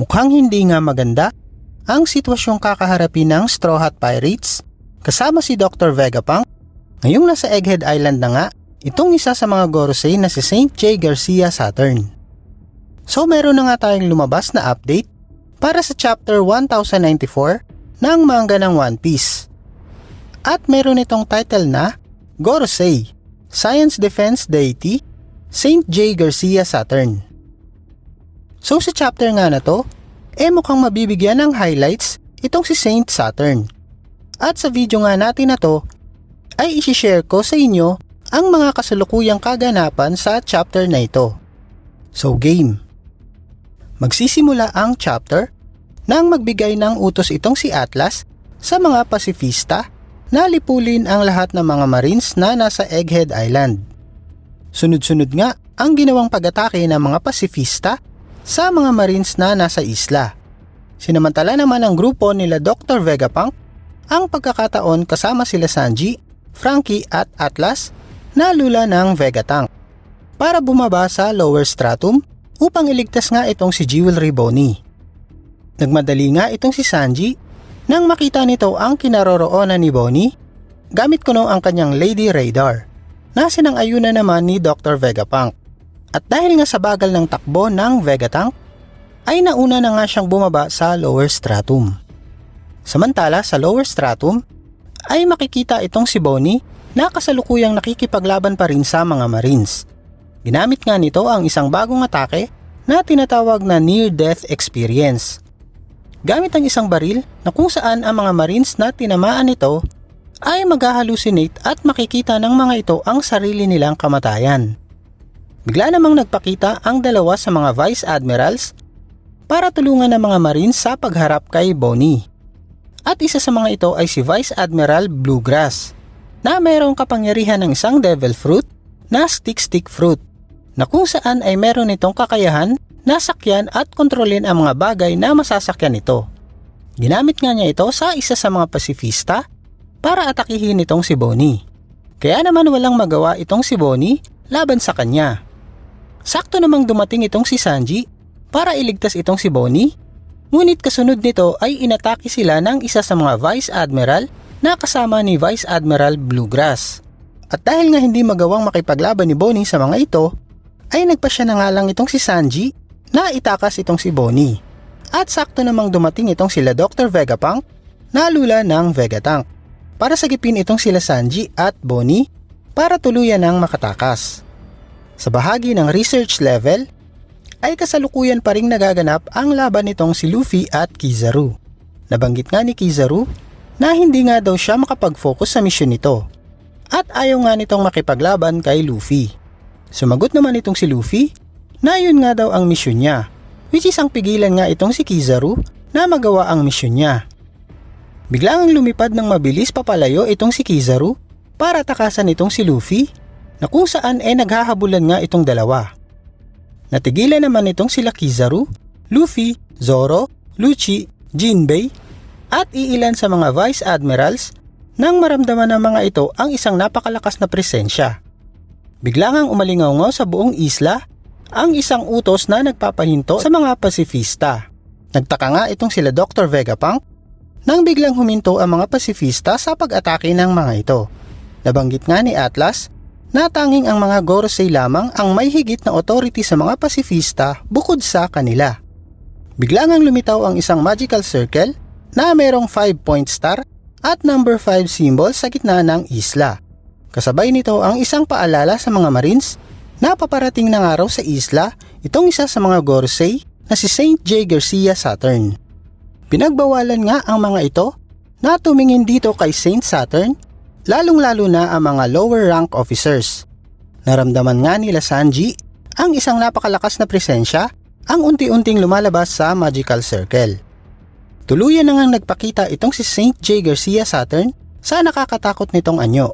Mukhang hindi nga maganda ang sitwasyong kakaharapin ng Straw Hat Pirates kasama si Dr. Vegapunk. Ngayong nasa Egghead Island na nga itong isa sa mga Gorosei na si Saint J. Garcia Saturn. So meron na nga tayong lumabas na update para sa chapter 1094 ng manga ng One Piece. At meron itong title na Gorosei, Science Defense Deity, Saint J. Garcia Saturn. So sa chapter nga na to, mukhang mabibigyan ng highlights itong si Saint Saturn. At sa video nga natin na to, ay isi-share ko sa inyo ang mga kasalukuyang kaganapan sa chapter na ito. So game! Magsisimula ang chapter nang magbigay ng utos itong si Atlas sa mga pasifista na lipulin ang lahat ng mga marines na nasa Egghead Island. Sunod-sunod nga ang ginawang pag-atake ng mga pasifista sa mga marines na nasa isla. Sinamantala naman ang grupo nila Dr. Vegapunk ang pagkakataon kasama sila Sanji, Franky at Atlas na lula ng Vegatank para bumaba sa lower stratum upang iligtas nga itong si Jewelry Bonnie. Nagmadali nga itong si Sanji nang makita nito ang kinaroroonan ni Bonnie gamit kuno ang kanyang Lady Radar na sinang-ayunan naman ni Dr. Vegapunk. At dahil nga sa bagal ng takbo ng Vegatank, ay nauna na nga siyang bumaba sa lower stratum. Samantala sa lower stratum, ay makikita itong si Bonnie na kasalukuyang nakikipaglaban pa rin sa mga marines. Ginamit nga nito ang isang bagong atake na tinatawag na near-death experience. Gamit ang isang baril na kung saan ang mga marines na tinamaan nito ay mag-hallucinate at makikita ng mga ito ang sarili nilang kamatayan. Bigla namang nagpakita ang dalawa sa mga Vice Admirals para tulungan ng mga Marines sa pagharap kay Bonnie. At isa sa mga ito ay si Vice Admiral Bluegrass na mayroong kapangyarihan ng isang Devil Fruit na Stick Fruit na kung saan ay meron itong kakayahan na sakyan at kontrolin ang mga bagay na masasakyan nito. Ginamit nga niya ito sa isa sa mga pasifista para atakihin itong si Bonnie. Kaya naman walang magawa itong si Bonnie laban sa kanya. Sakto namang dumating itong si Sanji para iligtas itong si Bonnie, ngunit kasunod nito ay inatake sila ng isa sa mga Vice Admiral na kasama ni Vice Admiral Bluegrass. At dahil nga hindi magawang makipaglaban ni Bonnie sa mga ito, ay nagpasya na nga lang itong si Sanji na itakas itong si Bonnie. At sakto namang dumating itong sila Dr. Vegapunk na lula ng Vegatank para sagipin itong sila Sanji at Bonnie para tuluyan ng makatakas. Sa bahagi ng research level, ay kasalukuyan pa ring nagaganap ang laban nitong si Luffy at Kizaru. Nabanggit nga ni Kizaru na hindi nga daw siya makapag-focus sa misyon nito at ayaw nga nitong makipaglaban kay Luffy. Sumagot naman itong si Luffy na yun nga daw ang misyon niya, which is ang pigilan nga itong si Kizaru na magawa ang misyon niya. Biglang lumipad ng mabilis papalayo itong si Kizaru para takasan itong si Luffy na kung saan naghahabulan nga itong dalawa. Natigilan naman itong sila Kizaru, Luffy, Zoro, Lucci, Jinbei at iilan sa mga Vice Admirals nang maramdaman ng mga ito ang isang napakalakas na presensya. Bigla ngang umalingaw sa buong isla ang isang utos na nagpapahinto sa mga pasifista. Nagtaka nga itong sila Dr. Vegapunk nang biglang huminto ang mga pasifista sa pag-atake ng mga ito. Nabanggit nga ni Atlas na tanging ang mga Gorosei lamang ang may higit na authority sa mga pasifista bukod sa kanila. Bigla ngang lumitaw ang isang magical circle na mayroong 5-point star at number 5 symbol sa gitna ng isla. Kasabay nito ang isang paalala sa mga Marines na paparating ng araw sa isla itong isa sa mga Gorosei na si Saint J. Garcia Saturn. Pinagbawalan nga ang mga ito na tumingin dito kay Saint Saturn, lalong-lalo na ang mga lower rank officers. Naramdaman nga nila Sanji ang isang napakalakas na presensya ang unti-unting lumalabas sa magical circle. Tuluyan na ngang nagpakita itong si Saint J. Garcia Saturn sa nakakatakot nitong anyo.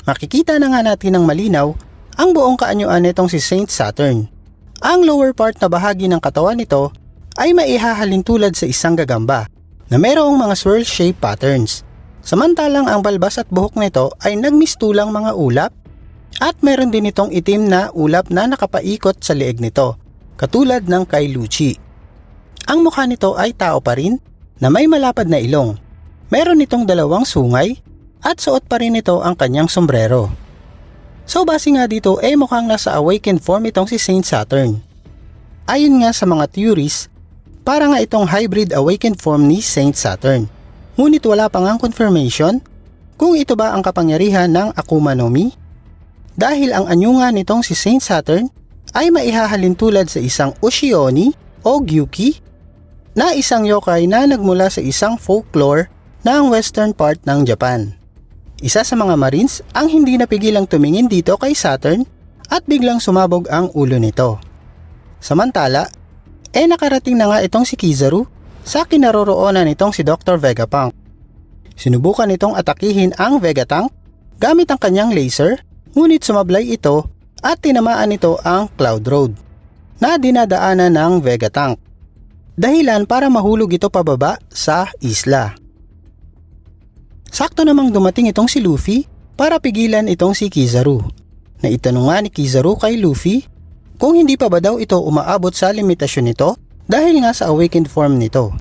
Makikita na nga natin ng malinaw ang buong kaanyuan nitong si Saint Saturn. Ang lower part na bahagi ng katawan nito ay maihahalin tulad sa isang gagamba na mayroong mga swirl-shaped patterns. Samantalang ang balbas at buhok nito ay nagmistulang mga ulap at meron din itong itim na ulap na nakapaikot sa leeg nito, katulad ng kay Lucci. Ang mukha nito ay tao pa rin na may malapad na ilong. Meron itong dalawang sungay at suot pa rin ito ang kanyang sombrero. So base nga dito mukhang nasa awakened form itong si Saint Saturn. Ayon nga sa mga theories, para nga itong hybrid awakened form ni Saint Saturn. Ngunit wala pa ngang confirmation kung ito ba ang kapangyarihan ng Akuma no Mi, dahil ang anyo nga nitong si Saint Saturn ay maihahalin tulad sa isang Ushi-Oni o Gyuki na isang yokai na nagmula sa isang folklore ng western part ng Japan. Isa sa mga Marines ang hindi napigilang tumingin dito kay Saturn at biglang sumabog ang ulo nito. Samantala, nakarating na nga itong si Kizaru sa kinaroroonan nitong si Dr. Vegapunk. Sinubukan nitong atakihin ang Vegatank gamit ang kanyang laser, ngunit sumablay ito at tinamaan nito ang Cloud Road na dinadaanan ng Vegatank. Dahilan para mahulog ito pababa sa isla. Sakto namang dumating itong si Luffy para pigilan itong si Kizaru. Naitanong nga ni Kizaru kay Luffy kung hindi pa ba daw ito umaabot sa limitasyon nito dahil nga sa awakened form nito.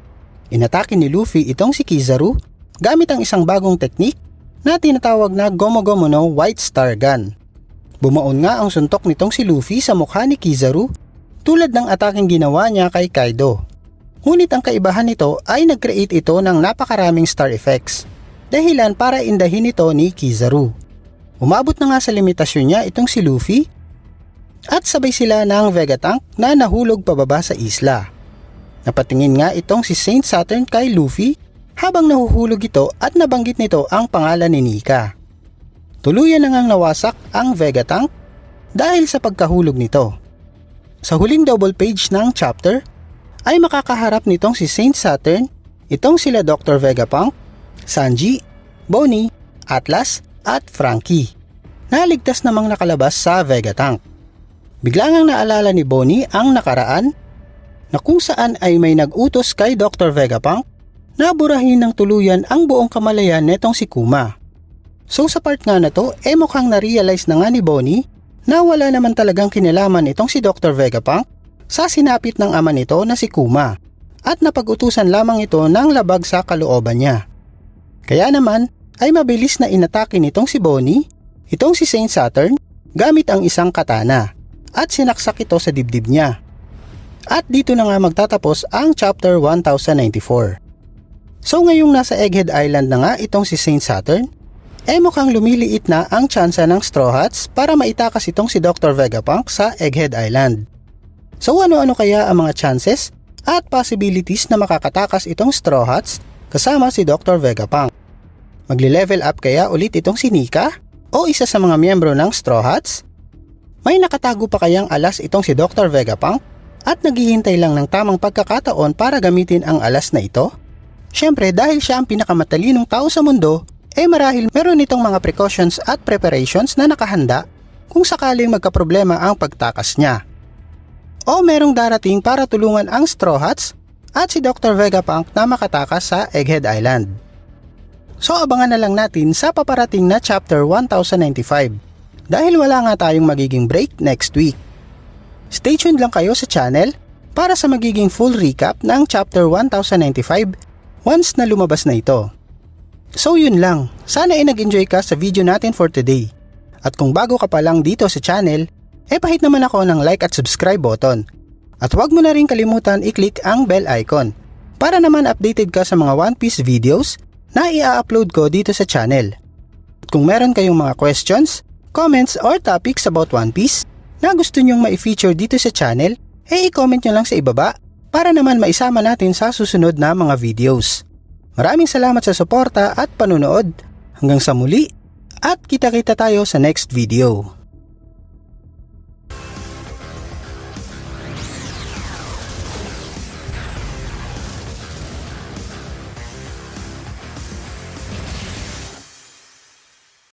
Inatake ni Luffy itong si Kizaru gamit ang isang bagong teknik na tinatawag na Gomu Gomu no White Star Gun. Bumaon nga ang suntok nitong si Luffy sa mukha ni Kizaru tulad ng ataking ginawa niya kay Kaido. Ngunit ang kaibahan nito ay nag-create ito ng napakaraming star effects, dahilan para indahin ito ni Kizaru. Umabot na nga sa limitasyon niya itong si Luffy at sabay sila ng Vegatank na nahulog pababa sa isla. Napatingin nga itong si Saint Saturn kay Luffy habang nahuhulog ito at nabanggit nito ang pangalan ni Nika. Tuluyan na ngang nawasak ang Vegatank dahil sa pagkahulog nito. Sa huling double page ng chapter ay makakaharap nitong si Saint Saturn itong sila Dr. Vegapunk, Sanji, Bonnie, Atlas at Franky. Naligtas namang nakalabas sa Vegatank. Bigla ngang naalala ni Bonnie ang nakaraan na kung saan ay may nag-utos kay Dr. Vegapunk na burahin ng tuluyan ang buong kamalayan netong si Kuma. So sa part nga na to, mukhang na-realize na nga ni Bonnie na wala naman talagang kinalaman itong si Dr. Vegapunk sa sinapit ng ama nito na si Kuma at napag-utusan lamang ito ng labag sa kalooban niya. Kaya naman ay mabilis na inatake nitong si Bonnie itong si Saint Saturn gamit ang isang katana at sinaksak ito sa dibdib niya. At dito na nga magtatapos ang chapter 1094. So ngayong nasa Egghead Island na nga itong si Saint Saturn, mukhang lumiliit na ang tsansa ng Straw Hats para maitakas itong si Dr. Vegapunk sa Egghead Island. So ano-ano kaya ang mga chances at possibilities na makakatakas itong Straw Hats kasama si Dr. Vegapunk? Magli-level up kaya ulit itong si Nika o isa sa mga miyembro ng Straw Hats? May nakatago pa kayang alas itong si Dr. Vegapunk at naghihintay lang ng tamang pagkakataon para gamitin ang alas na ito? Syempre dahil siya ang pinakamatalinong tao sa mundo, marahil meron itong mga precautions at preparations na nakahanda kung sakaling magkaproblema ang pagtakas niya. O merong darating para tulungan ang Straw Hats at si Dr. Vegapunk na makatakas sa Egghead Island. So abangan na lang natin sa paparating na chapter 1095 dahil wala nga tayong magiging break next week. Stay tuned lang kayo sa channel para sa magiging full recap ng chapter 1095 once na lumabas na ito. So yun lang, sana nag-enjoy ka sa video natin for today. At kung bago ka pa lang dito sa channel, pahit naman ako ng like at subscribe button. At huwag mo na rin kalimutan i-click ang bell icon para naman updated ka sa mga One Piece videos na i-upload ko dito sa channel. At kung meron kayong mga questions, comments or topics about One Piece na gusto nyong ma-feature dito sa channel, i-comment nyo lang sa ibaba para naman maisama natin sa susunod na mga videos. Maraming salamat sa suporta at panunood. Hanggang sa muli at kita-kita tayo sa next video.